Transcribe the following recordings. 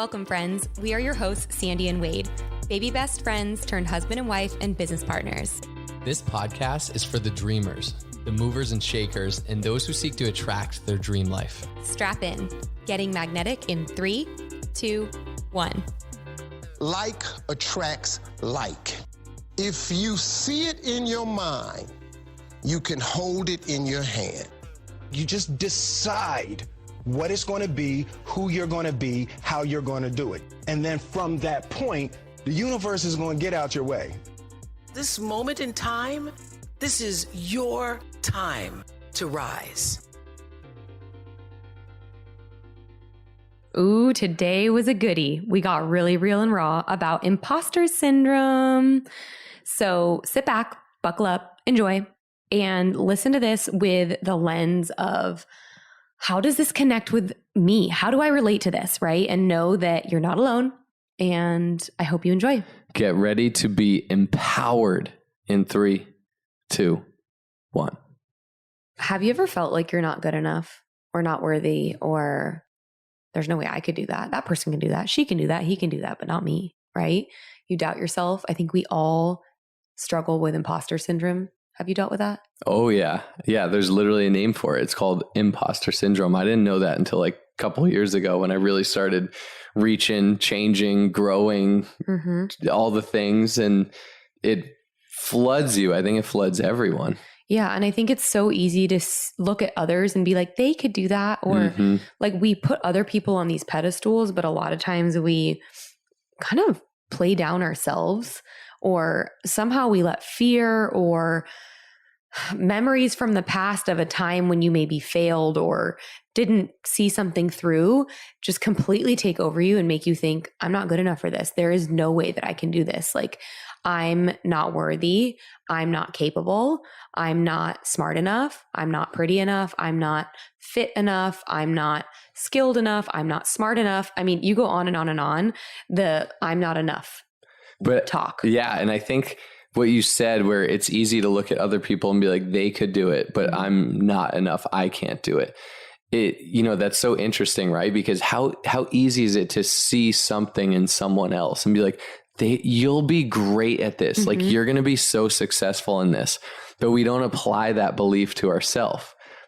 Welcome, friends. We are your hosts, Sandy and Wade, baby best friends turned husband and wife and business partners. This podcast is for the dreamers, the movers and shakers, and those who seek to attract their dream life. Strap in. Getting magnetic in 3, 2, 1. Like attracts like. If you see it in your mind, you can hold it in your hand. You just decide what it's going to be, who you're going to be, how you're going to do it. And then from that point, the universe is going to get out your way. This moment in time, this is your time to rise. Ooh, today was a goodie. We got really real and raw about imposter syndrome. So sit back, buckle up, enjoy, and listen to this with the lens of how does this connect with me? How do I relate to this, right? And know that you're not alone. And I hope you enjoy. Get ready to be empowered in 3, 2, 1. Have you ever felt like you're not good enough or not worthy or there's no way I could do that? That person can do that. She can do that. He can do that, but not me, right? You doubt yourself. I think we all struggle with imposter syndrome. Have you dealt with that? Oh, yeah. Yeah, there's literally a name for it. It's called imposter syndrome. I didn't know that until like a couple of years ago when I really started reaching, changing, growing, all the things. And it floods you. I think it floods everyone. Yeah. And I think it's so easy to look at others and be like, they could do that. Or like we put other people on these pedestals, but a lot of times we kind of play down ourselves, or somehow we let fear or memories from the past of a time when you maybe failed or didn't see something through just completely take over you and make you think, I'm not good enough for this. There is no way that I can do this. Like, I'm not worthy. I'm not capable. I'm not smart enough. I'm not pretty enough. I'm not fit enough. I'm not skilled enough. I'm not smart enough. I mean, you go on and on and on. I'm not enough talk. Yeah. And I think what you said, where it's easy to look at other people and be like, they could do it, but I'm not enough. I can't do it. That's so interesting, right? Because how easy is it to see something in someone else and be like, you'll be great at this. Like, you're going to be so successful in this, but we don't apply that belief to ourselves.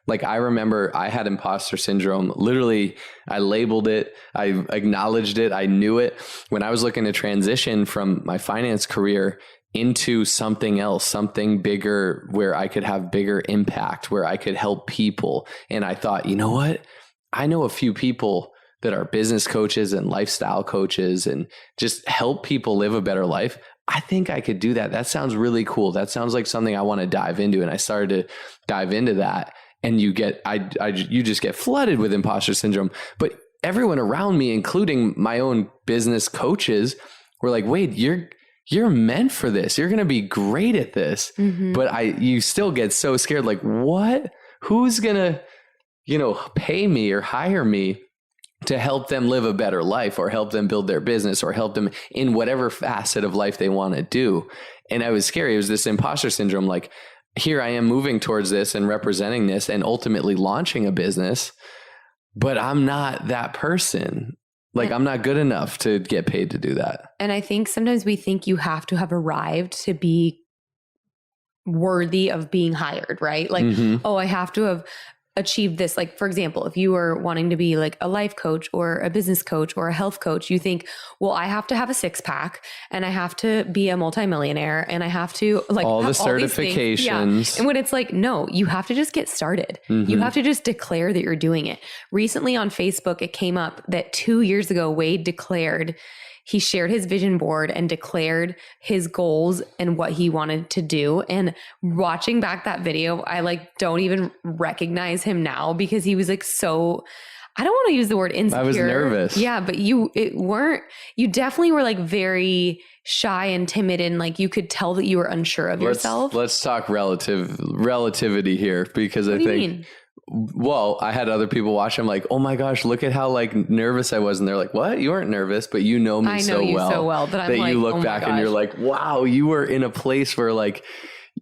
Like, I remember I had imposter syndrome. Literally, I labeled it. I acknowledged it. I knew it when I was looking to transition from my finance career into something else, something bigger, where I could have bigger impact, where I could help people. And I thought, you know what? I know a few people that are business coaches and lifestyle coaches and just help people live a better life. I think I could do that. That sounds really cool. That sounds like something I want to dive into. And I started to dive into that. And you just get flooded with imposter syndrome. But everyone around me, including my own business coaches, were like, Wade, you're meant for this. You're going to be great at this. But you still get so scared. Like, what? Who's going to, pay me or hire me to help them live a better life, or help them build their business, or help them in whatever facet of life they want to do? And I was scary. It was this imposter syndrome. Like, here I am moving towards this and representing this and ultimately launching a business, but I'm not that person. Like, I'm not good enough to get paid to do that. And I think sometimes we think you have to have arrived to be worthy of being hired, right? Like, oh, I have to have achieved this. Like, for example, if you were wanting to be like a life coach or a business coach or a health coach, you think, well, I have to have a 6-pack and I have to be a multimillionaire and I have to like all the certifications. Yeah. And when it's like, no, you have to just get started. You have to just declare that you're doing it. Recently on Facebook, it came up that 2 years ago, Wade he shared his vision board and declared his goals and what he wanted to do. And watching back that video, I don't even recognize him now, because he was like, so, I don't want to use the word insecure. I was nervous. Yeah, but you definitely were like very shy and timid, and like you could tell that you were unsure of yourself. Let's talk relativity here, because I think, well, I had other people watch. I'm like, oh my gosh, look at how like nervous I was. And they're like, what? You weren't nervous, but you know me so well. so well that I'm that like, you look oh back and you're like, wow, you were in a place where like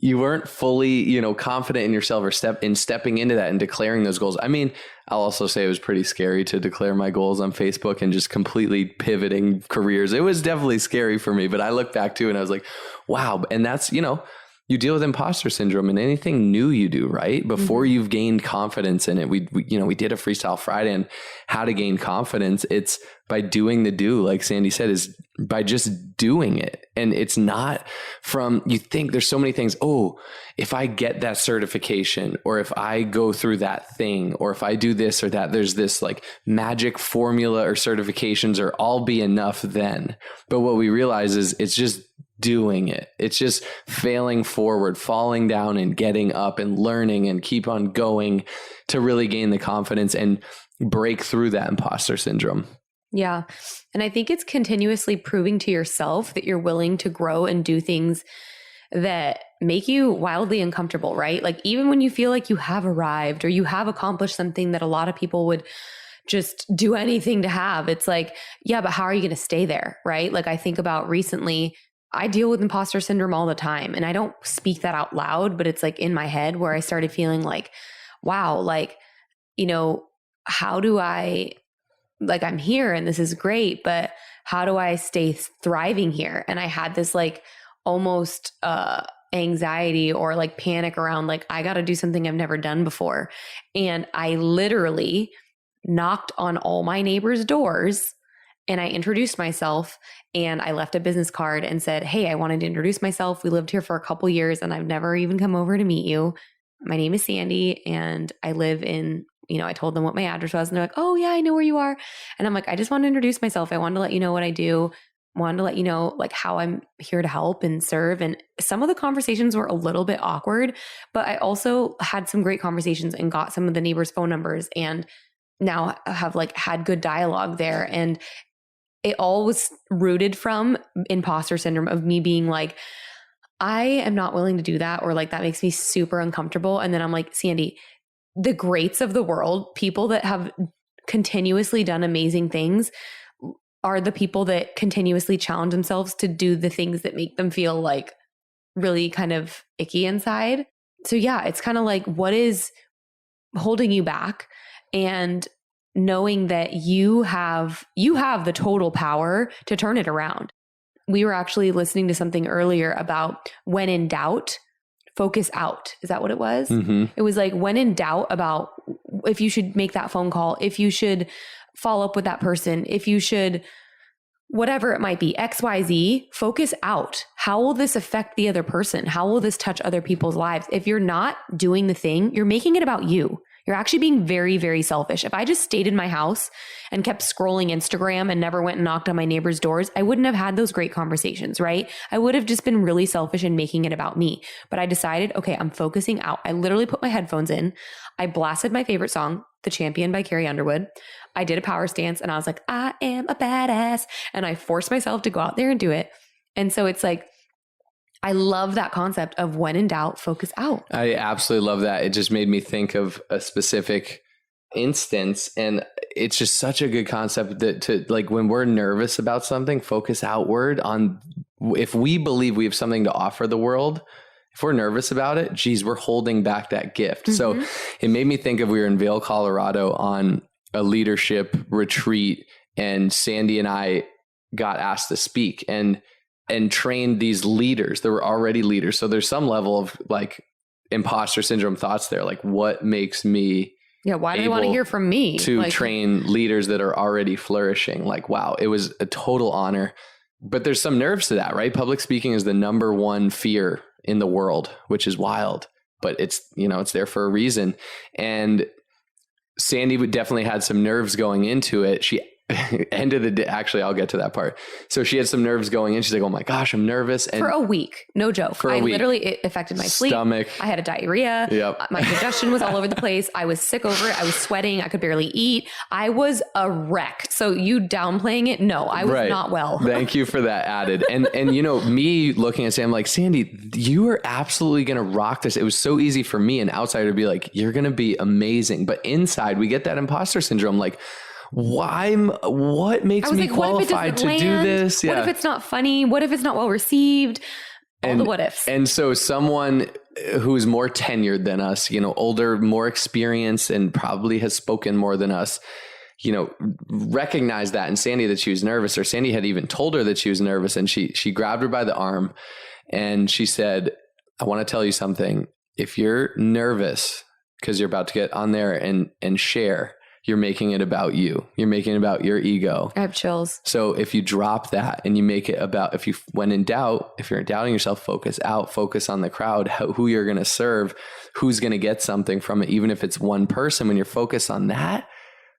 you weren't fully, confident in yourself or stepping into that and declaring those goals. I mean, I'll also say it was pretty scary to declare my goals on Facebook and just completely pivoting careers. It was definitely scary for me, but I look back to it and I was like, wow. And that's, you deal with imposter syndrome in anything new you do, right? Before you've gained confidence in it. We did a Freestyle Friday and how to gain confidence. It's by doing the do, like Sandy said, is by just doing it. And it's not from, you think there's so many things. Oh, if I get that certification, or if I go through that thing, or if I do this or that, there's this like magic formula or certifications or all be enough then. But what we realize is it's just doing it. It's just failing forward, falling down and getting up and learning and keep on going to really gain the confidence and break through that imposter syndrome. Yeah. And I think it's continuously proving to yourself that you're willing to grow and do things that make you wildly uncomfortable, right? Like even when you feel like you have arrived or you have accomplished something that a lot of people would just do anything to have, it's like, yeah, but how are you going to stay there, right? Like I think about recently, I deal with imposter syndrome all the time, and I don't speak that out loud, but it's like in my head where I started feeling like, wow, like, how do I, like, I'm here and this is great, but how do I stay thriving here? And I had this like almost anxiety or like panic around like, I got to do something I've never done before. And I literally knocked on all my neighbors' doors and I introduced myself and I left a business card and said, hey, I wanted to introduce myself. We lived here for a couple years and I've never even come over to meet you. My name is Sandy and I live in, I told them what my address was and they're like, oh yeah, I know where you are. And I'm like, I just want to introduce myself. I wanted to let you know what I do. I wanted to let you know like how I'm here to help and serve. And some of the conversations were a little bit awkward, but I also had some great conversations and got some of the neighbors' phone numbers and now have like had good dialogue there. And it all was rooted from imposter syndrome of me being like, I am not willing to do that, or like that makes me super uncomfortable. And then I'm like, Sandy, the greats of the world, people that have continuously done amazing things, are the people that continuously challenge themselves to do the things that make them feel like really kind of icky inside. So yeah, it's kind of like, what is holding you back? And knowing that you have the total power to turn it around. We were actually listening to something earlier about when in doubt, focus out. Is that what it was? Mm-hmm. It was like when in doubt about if you should make that phone call, if you should follow up with that person, if you should, whatever it might be, XYZ, focus out. How will this affect the other person? How will this touch other people's lives? If you're not doing the thing, you're making it about you. You're actually being very, very selfish. If I just stayed in my house and kept scrolling Instagram and never went and knocked on my neighbors' doors, I wouldn't have had those great conversations, right? I would have just been really selfish and making it about me. But I decided, okay, I'm focusing out. I literally put my headphones in. I blasted my favorite song, The Champion by Carrie Underwood. I did a power stance and I was like, I am a badass. And I forced myself to go out there and do it. And so it's like, I love that concept of when in doubt, focus out. I absolutely love that. It just made me think of a specific instance. And it's just such a good concept that to like when we're nervous about something, focus outward on if we believe we have something to offer the world. If we're nervous about it, geez, we're holding back that gift. Mm-hmm. So it made me think of we were in Vail, Colorado on a leadership retreat and Sandy and I got asked to speak and trained these leaders that were already leaders. So there's some level of like imposter syndrome thoughts there. Like what makes me why do they want to hear from me? To train leaders that are already flourishing. Like, wow, it was a total honor. But there's some nerves to that, right? Public speaking is the number one fear in the world, which is wild, but it's, it's there for a reason. And Sandy would definitely had some nerves going into it. She end of the day, actually, I'll get to that part. So she had some nerves going in. She's like, oh my gosh, I'm nervous. And for a week, no joke. Literally, it affected my stomach. Sleep. I had a diarrhea. Yep. My digestion was all over the place. I was sick over it. I was sweating. I could barely eat. I was a wreck. So you downplaying it? No, I was not well. Thank you for that added. And me looking at Sandy, I'm like, Sandy, you are absolutely going to rock this. It was so easy for me, an outsider, to be like, you're going to be amazing. But inside we get that imposter syndrome. Like, what makes me qualified to do this? What if it's not funny? What if it's not well received? All the what ifs. And so someone who's more tenured than us, older, more experienced, and probably has spoken more than us, recognized that in Sandy that she was nervous, or Sandy had even told her that she was nervous. And she grabbed her by the arm and she said, I want to tell you something. If you're nervous because you're about to get on there and share, you're making it about you. You're making it about your ego. I have chills. So if you drop that and you make it about, when in doubt, if you're doubting yourself, focus out, focus on the crowd, who you're going to serve, who's going to get something from it. Even if it's one person, when you're focused on that,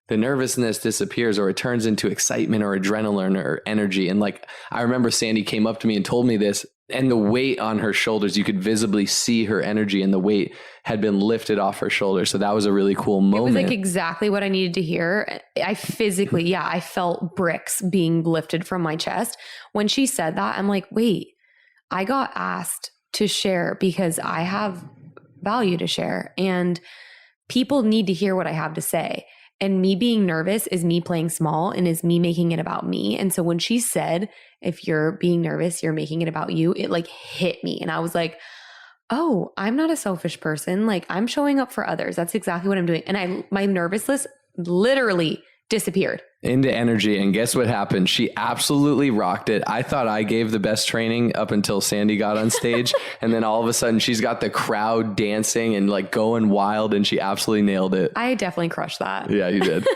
the nervousness disappears, or it turns into excitement or adrenaline or energy. And like, I remember Sandy came up to me and told me this, and the weight on her shoulders, you could visibly see her energy, and the weight had been lifted off her shoulders. So that was a really cool moment. It was like exactly what I needed to hear. I physically, I felt bricks being lifted from my chest. When she said that, I'm like, wait, I got asked to share because I have value to share, and people need to hear what I have to say. And me being nervous is me playing small and is me making it about me. And so when she said, if you're being nervous, you're making it about you, it like hit me. And I was like, oh, I'm not a selfish person. Like, I'm showing up for others. That's exactly what I'm doing. And my nervousness literally disappeared into energy. And guess what happened? She absolutely rocked it. I thought I gave the best training up until Sandy got on stage. And then all of a sudden she's got the crowd dancing and like going wild, and she absolutely nailed it. I definitely crushed that. Yeah, you did.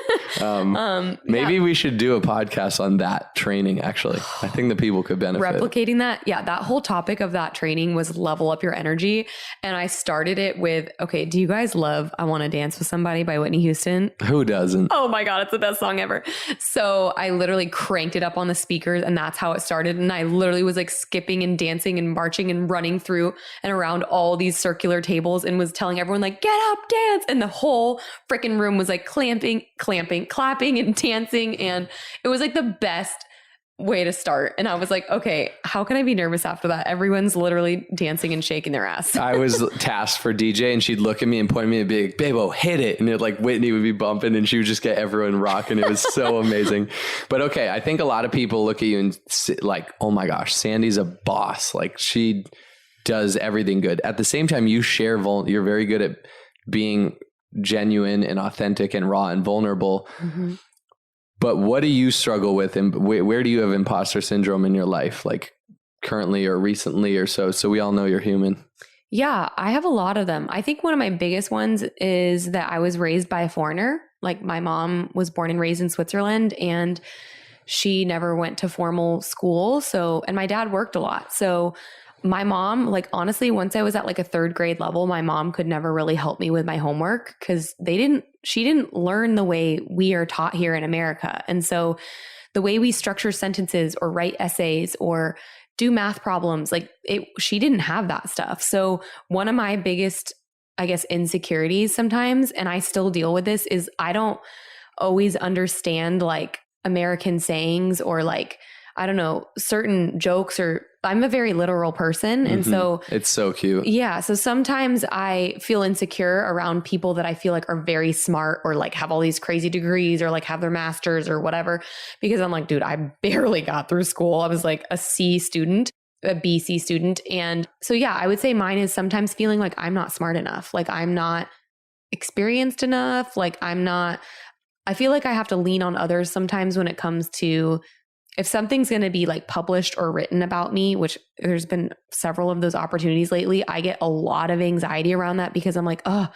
Maybe we should do a podcast on that training. Actually, I think the people could benefit. Replicating that. Yeah. That whole topic of that training was level up your energy. And I started it with, okay, do you guys love I Want to Dance with Somebody by Whitney Houston? Who doesn't? Oh my God. It's the best song ever. So I literally cranked it up on the speakers, and that's how it started. And I literally was like skipping and dancing and marching and running through and around all these circular tables, and was telling everyone like, get up, dance. And the whole freaking room was like clapping and dancing. And it was like the best way to start. And I was like, okay, how can I be nervous after that? Everyone's literally dancing and shaking their ass. I was tasked for DJ, and she'd look at me and point at me and be like, Babo, hit it. And it like Whitney would be bumping, and she would just get everyone rocking. It was so amazing. But okay, I think a lot of people look at you and like, oh my gosh, Sandy's a boss. Like, she does everything good. At the same time, you share, you're very good at being genuine and authentic and raw and vulnerable. Mm-hmm. But what do you struggle with, and where do you have imposter syndrome in your life, like currently or recently or so? So we all know you're human. Yeah, I have a lot of them. I think one of my biggest ones is that I was raised by a foreigner. Like, my mom was born and raised in Switzerland, and she never went to formal school. So, and my dad worked a lot. So my mom, like, honestly, once I was at like a third grade level, my mom could never really help me with my homework because she didn't learn the way we are taught here in America. And so the way we structure sentences or write essays or do math problems, she didn't have that stuff. So one of my biggest, I guess, insecurities sometimes, and I still deal with this, is I don't always understand like American sayings or like, I don't know, certain jokes, or I'm a very literal person. And so it's so cute. Yeah. So sometimes I feel insecure around people that I feel like are very smart or like have all these crazy degrees or like have their masters or whatever, because I'm like, dude, I barely got through school. I was like a C student, a BC student. And so, yeah, I would say mine is sometimes feeling like I'm not smart enough. Like, I'm not experienced enough. Like, I feel like I have to lean on others sometimes when it comes to, if something's going to be like published or written about me, which there's been several of those opportunities lately, I get a lot of anxiety around that because I'm like, oh,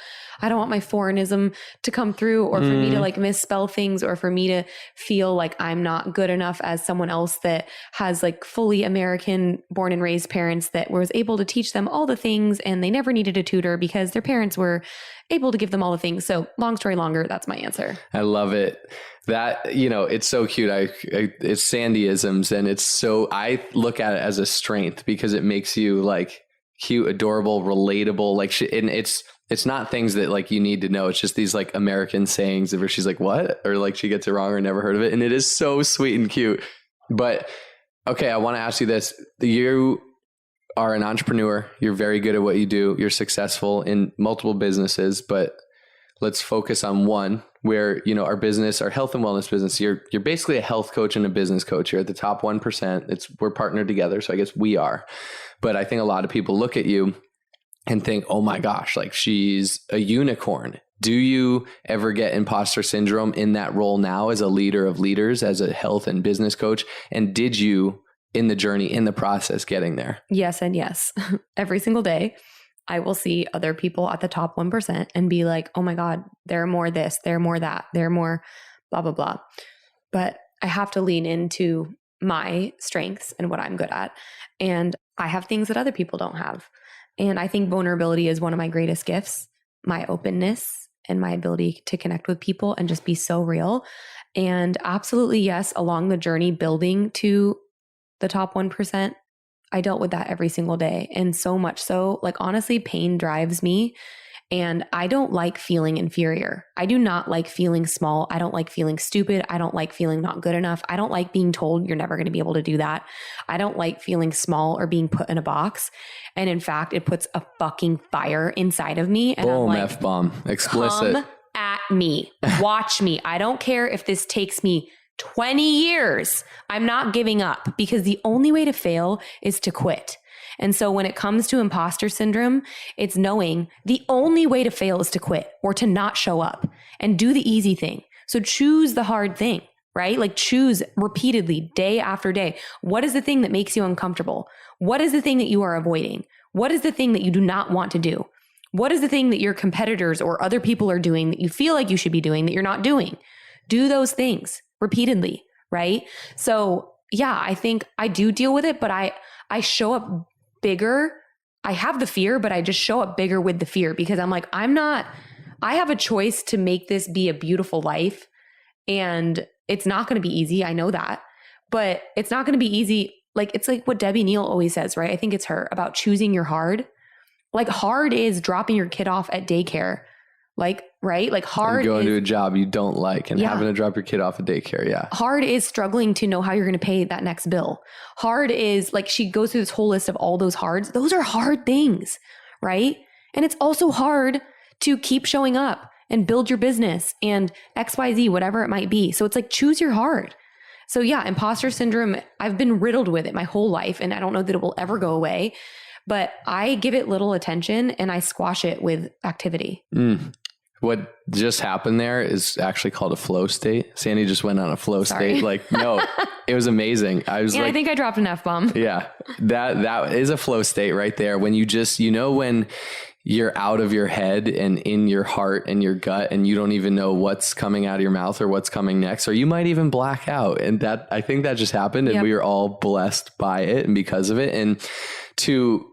I don't want my foreignism to come through, or for me to like misspell things, or for me to feel like I'm not good enough as someone else that has like fully American born and raised parents that was able to teach them all the things, and they never needed a tutor because their parents were able to give them all the things. So long story longer, that's my answer. I love it. That, it's so cute. It's Sandyisms, and I look at it as a strength because it makes you like cute, adorable, relatable. Like, and it's not things that like you need to know. It's just these like American sayings where she's like, what? Or like she gets it wrong or never heard of it. And it is so sweet and cute. But okay, I want to ask you this. You are an entrepreneur. You're very good at what you do. You're successful in multiple businesses, but let's focus on one where, our business, our health and wellness business, you're basically a health coach and a business coach. You're at the top 1%. We're partnered together. So I guess we are, But I think a lot of people look at you and think, oh my gosh, like she's a unicorn. Do you ever get imposter syndrome in that role now as a leader of leaders, as a health and business coach? And did you in the journey, in the process, getting there? Yes and yes. Every single day, I will see other people at the top 1% and be like, oh my God, they're more this, they're more that, they're more blah, blah, blah. But I have to lean into my strengths and what I'm good at. And I have things that other people don't have. And I think vulnerability is one of my greatest gifts, my openness and my ability to connect with people and just be so real. And absolutely, yes, along the journey building to the top 1%, I dealt with that every single day. And so much so, like, honestly, pain drives me. And I don't like feeling inferior. I do not like feeling small. I don't like feeling stupid. I don't like feeling not good enough. I don't like being told you're never going to be able to do that. I don't like feeling small or being put in a box. And in fact, it puts a fucking fire inside of me. And boom, I'm like, F-bomb, explicit. Come at me. Watch me. I don't care if this takes me 20 years. I'm not giving up, because the only way to fail is to quit. And so when it comes to imposter syndrome, it's knowing the only way to fail is to quit or to not show up and do the easy thing. So choose the hard thing, right? Like, choose repeatedly, day after day. What is the thing that makes you uncomfortable? What is the thing that you are avoiding? What is the thing that you do not want to do? What is the thing that your competitors or other people are doing that you feel like you should be doing that you're not doing? Do those things repeatedly, right? So yeah, I think I do deal with it, but I show up bigger. I have the fear, but I just show up bigger with the fear, because I'm like, I have a choice to make this be a beautiful life, and it's not going to be easy. I know that, but it's not going to be easy. Like, it's like what Debbie Neal always says, right? I think it's her, about choosing your hard. Like, hard is dropping your kid off at daycare. Like, right? Like, hard and going is to a job you don't like and having to drop your kid off at daycare. Yeah. Hard is struggling to know how you're going to pay that next bill. Hard is, like, she goes through this whole list of all those hards. Those are hard things, right? And it's also hard to keep showing up and build your business and XYZ, whatever it might be. So it's like, choose your hard. So yeah, imposter syndrome, I've been riddled with it my whole life, and I don't know that it will ever go away, but I give it little attention and I squash it with activity. What just happened there is actually called a flow state. Sandy just went on a flow state. Like, no, it was amazing. I was I think I dropped an F-bomb. Yeah, that is a flow state right there. When you just, when you're out of your head and in your heart and your gut, and you don't even know what's coming out of your mouth or what's coming next, or you might even black out. And that, I think that just happened, and we were all blessed by it and because of it. And to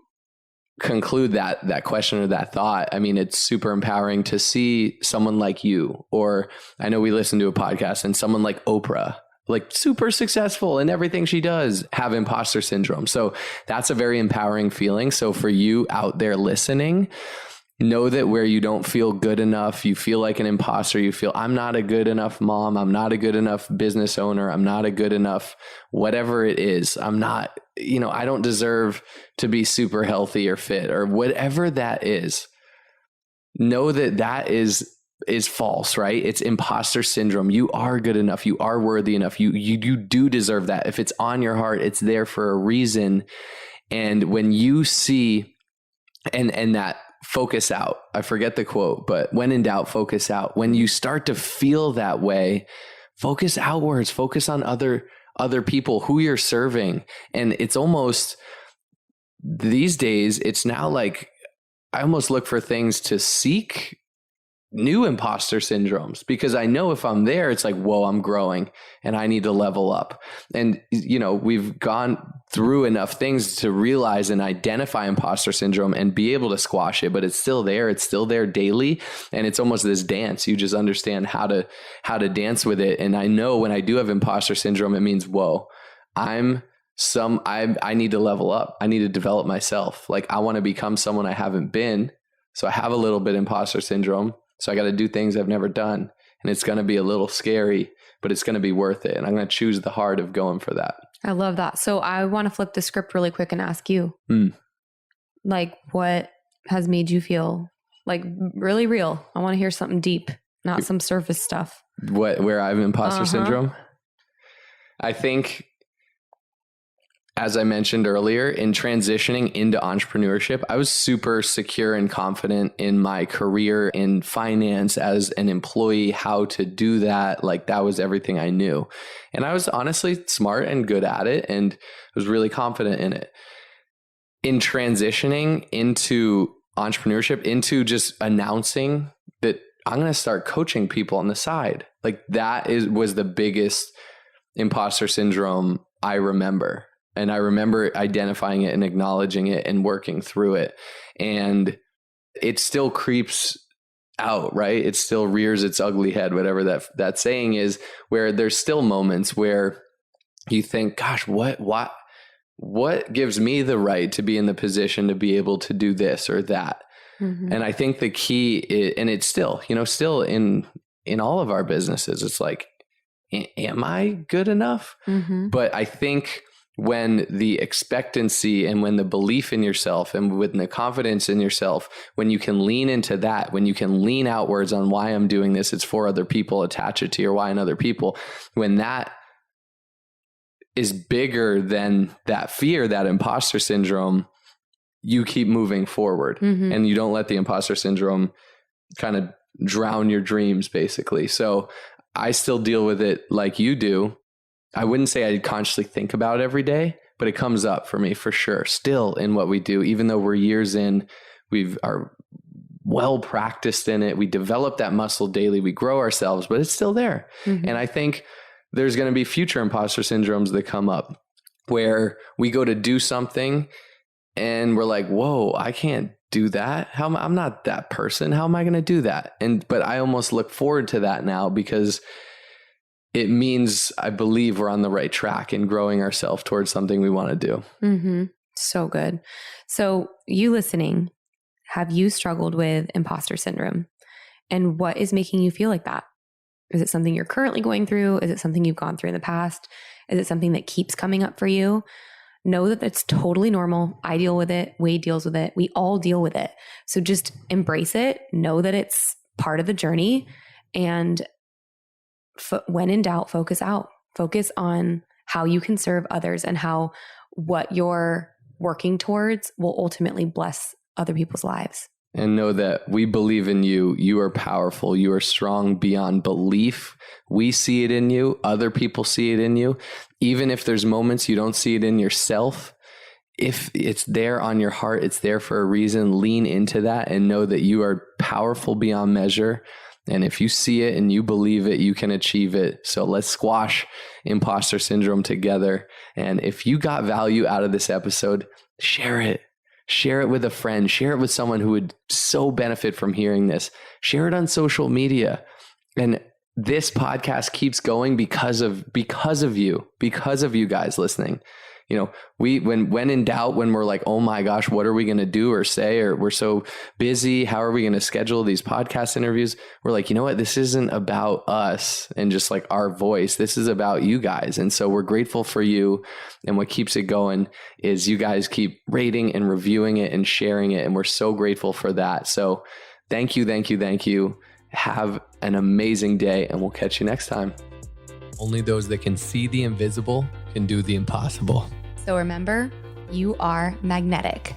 conclude that question or that thought, I mean, it's super empowering to see someone like you, or I know we listened to a podcast, and someone like Oprah, like super successful in everything she does, have imposter syndrome. So that's a very empowering feeling. So for you out there listening, know that where you don't feel good enough, you feel like an imposter, you feel, I'm not a good enough mom, I'm not a good enough business owner, I'm not a good enough, whatever it is, I'm not, I don't deserve to be super healthy or fit, or whatever that is. Know that is false, right? It's imposter syndrome. You are good enough. You are worthy enough. You do deserve that. If it's on your heart, it's there for a reason. And when you see, and that focus out, I forget the quote, but when in doubt, focus out. When you start to feel that way, focus outwards, focus on other people, who you're serving. And it's almost, these days, it's now like, I almost look for things to seek new imposter syndromes, because I know if I'm there, it's like, whoa, I'm growing and I need to level up. And, we've gone through enough things to realize and identify imposter syndrome and be able to squash it, but it's still there. It's still there daily. And it's almost this dance. You just understand how to dance with it. And I know when I do have imposter syndrome, it means, whoa, I need to level up. I need to develop myself. Like, I want to become someone I haven't been. So I have a little bit imposter syndrome. So I got to do things I've never done, and it's going to be a little scary, but it's going to be worth it. And I'm going to choose the heart of going for that. I love that. So I want to flip the script really quick and ask you, like, what has made you feel like really real? I want to hear something deep, not some surface stuff. Where I have imposter syndrome? I think as I mentioned earlier, in transitioning into entrepreneurship, I was super secure and confident in my career in finance as an employee, how to do that. Like that was everything I knew. And I was honestly smart and good at it and was really confident in it. In transitioning into entrepreneurship, into just announcing that I'm going to start coaching people on the side, like that was the biggest imposter syndrome I remember. And I remember identifying it and acknowledging it and working through it. And it still creeps out, right? It still rears its ugly head, whatever that saying is, where there's still moments where you think, gosh, what gives me the right to be in the position to be able to do this or that? Mm-hmm. And I think the key is, and it's still, still in all of our businesses, it's like, am I good enough? Mm-hmm. But I think when the expectancy and when the belief in yourself and when the confidence in yourself, when you can lean into that, when you can lean outwards on why I'm doing this, it's for other people, attach it to your why and other people, when that is bigger than that fear, that imposter syndrome, you keep moving forward. Mm-hmm. And you don't let the imposter syndrome kind of drown your dreams, basically. So I still deal with it like you do. I wouldn't say I consciously think about it every day, but it comes up for me for sure. Still in what we do, even though we're years in, we are well practiced in it. We develop that muscle daily. We grow ourselves, but it's still there. Mm-hmm. And I think there's going to be future imposter syndromes that come up where we go to do something and we're like, whoa, I can't do that. I'm not that person. How am I going to do that? But I almost look forward to that now because it means I believe we're on the right track in growing ourselves towards something we want to do. Mm-hmm. So good. So you listening, have you struggled with imposter syndrome? And what is making you feel like that? Is it something you're currently going through? Is it something you've gone through in the past? Is it something that keeps coming up for you? Know that that's totally normal. I deal with it. Wade deals with it. We all deal with it. So just embrace it. Know that it's part of the journey. And when in doubt, focus out. Focus on how you can serve others and how what you're working towards will ultimately bless other people's lives. And know that we believe in you. You are powerful. You are strong beyond belief. We see it in you. Other people see it in you. Even if there's moments you don't see it in yourself, if it's there on your heart, it's there for a reason. Lean into that and know that you are powerful beyond measure. And if you see it and you believe it, you can achieve it. So let's squash imposter syndrome together. And if you got value out of this episode, share it. Share it with a friend. Share it with someone who would so benefit from hearing this. Share it on social media. And this podcast keeps going because of you guys listening. When in doubt, when we're like, oh my gosh, what are we going to do or say, or we're so busy, how are we going to schedule these podcast interviews? We're like, you know what? This isn't about us and just like our voice. This is about you guys. And so we're grateful for you. And what keeps it going is you guys keep rating and reviewing it and sharing it. And we're so grateful for that. So thank you. Thank you. Thank you. Have an amazing day and we'll catch you next time. Only those that can see the invisible can do the impossible. So remember, you are magnetic.